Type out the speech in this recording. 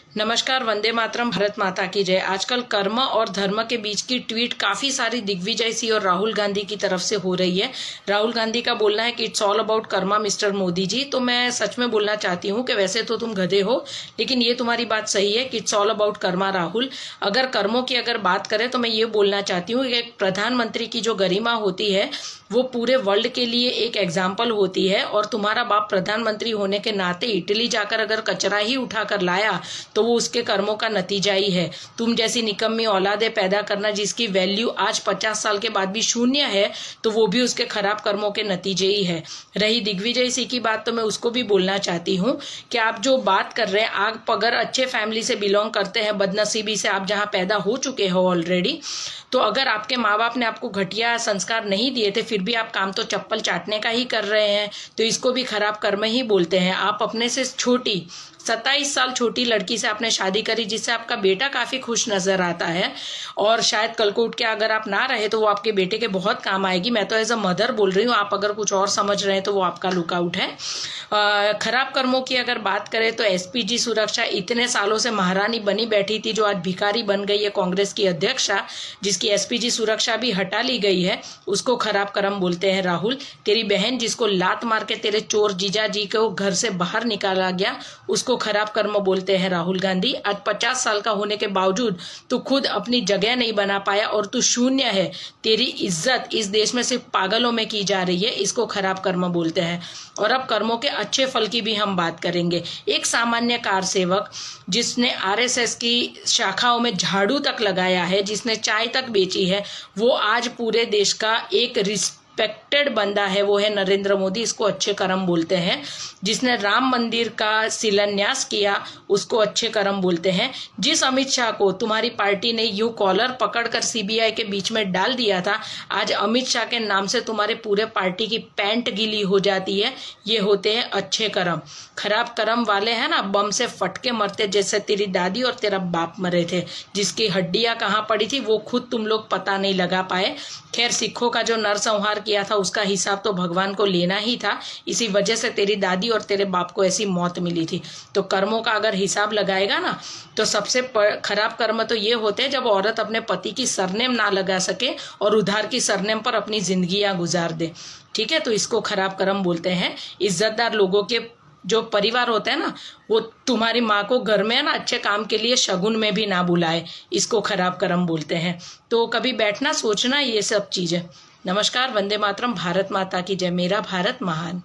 नमस्कार, वंदे मातरम, भारत माता की जय। आजकल कर्म और धर्म के बीच की ट्वीट काफी सारी दिग्विजय सिंह और राहुल गांधी की तरफ से हो रही है। राहुल गांधी का बोलना है कि it's all about karma mister Modi ji. तो मैं सच में बोलना चाहती हूँ कि वैसे तो तुम गधे हो, लेकिन ये तुम्हारी बात सही है कि it's all about Karma Rahul. अगर कर्मों की अगर बात करें तो मैं ये बोलना चाहती हूँ कि एक प्रधानमंत्री की जो गरिमा होती है वो पूरे वर्ल्ड के लिए एक एग्जाम्पल होती है। और तुम्हारा बाप प्रधानमंत्री होने के नाते इटली जाकर अगर कचरा ही उठाकर लाया तो वो उसके कर्मों का नतीजा ही है। तुम जैसी निकम्मी औलादे पैदा करना जिसकी वैल्यू आज 50 साल के बाद भी शून्य है, तो वो भी उसके खराब कर्मों के नतीजे ही है। रही दिग्विजय सिंह की बात, तो मैं उसको भी बोलना चाहती हूँ कि आप जो बात कर रहे हैं, आप अगर अच्छे फैमिली से बिलोंग करते हैं, बदनसीबी से आप जहाँ पैदा हो चुके हो ऑलरेडी, तो अगर आपके माँ बाप ने आपको घटिया संस्कार नहीं दिए थे, फिर भी आप काम तो चप्पल चाटने का ही कर रहे हैं, तो इसको भी खराब कर्म ही बोलते हैं। आप अपने से छोटी 27 साल छोटी लड़की से आपने शादी करी, जिससे आपका बेटा काफी खुश नजर आता है, और शायद कल को उठ के अगर आप ना रहे तो वो आपके बेटे के बहुत काम आएगी। मैं तो एज अ मदर बोल रही हूँ, आप अगर कुछ और समझ रहे हैं तो वो आपका लुकआउट है। खराब कर्मों की अगर बात करें तो एसपीजी सुरक्षा इतने सालों से महारानी बनी बैठी थी, जो आज भिखारी बन गई है कांग्रेस की अध्यक्षा, जिसकी एसपीजी सुरक्षा भी हटा ली गई है, उसको खराब कर्म बोलते हैं राहुल। तेरी बहन जिसको लात मार के तेरे चोर जीजा जी को घर से बाहर निकाला गया, उसको खराब कर्म बोलते हैं राहुल गांधी। आज 50 साल का होने के बावजूद तू खुद अपनी जगह नहीं बना पाया और तू शून्य है। तेरी इज्जत इस देश में सिर्फ पागलों में की जा रही है, इसको खराब कर्म बोलते हैं। और अब कर्मों के अच्छे फल की भी हम बात करेंगे। एक सामान्य कार सेवक जिसने आरएसएस की शाखाओं में झाड़ू तक लगाया है, जिसने चाय तक बेची है, वो आज पूरे देश का एक रिस्पेक्टेड बंदा है, वो है नरेंद्र मोदी। इसको अच्छे कर्म बोलते हैं। जिसने राम मंदिर का शिलान्यास किया, उसको अच्छे कर्म बोलते हैं। जिस अमित शाह को तुम्हारी पार्टी ने यूं कॉलर पकड़कर सीबीआई के बीच में डाल दिया था, आज अमित शाह के नाम से तुम्हारे पूरे पार्टी की पैंट गीली हो जाती है। ये होते हैं अच्छे कर्म। खराब कर्म वाले हैं ना, बम से फटके मरते, जैसे तेरी दादी और तेरा बाप मरे थे। जिसकी हड्डियां कहाँ पड़ी थी वो खुद तुम लोग पता नहीं लगा पाए। खैर, सिखों का जो नरसंहार किया था उसका हिसाब तो भगवान को लेना ही था। इसी वजह से तेरी दादी और तेरे बाप को ऐसी मौत मिली थी। तो कर्मों का अगर हिसाब लगाएगा ना, तो सबसे खराब कर्म तो ये होते हैं जब औरत अपने पति की सरनेम ना लगा सके और उधार की सरनेम पर अपनी जिंदगियां गुजार दे। ठीक है, तो इसको खराब कर्म बोलते हैं। इज्जतदार लोगों के जो परिवार होते हैं ना, वो तुम्हारी माँ को घर में ना अच्छे काम के लिए शगुन में भी ना बुलाए, इसको खराब कर्म बोलते हैं। तो कभी बैठना सोचना ये सब चीजें। नमस्कार, वंदे मातरम, भारत माता की जय। मेरा भारत महान।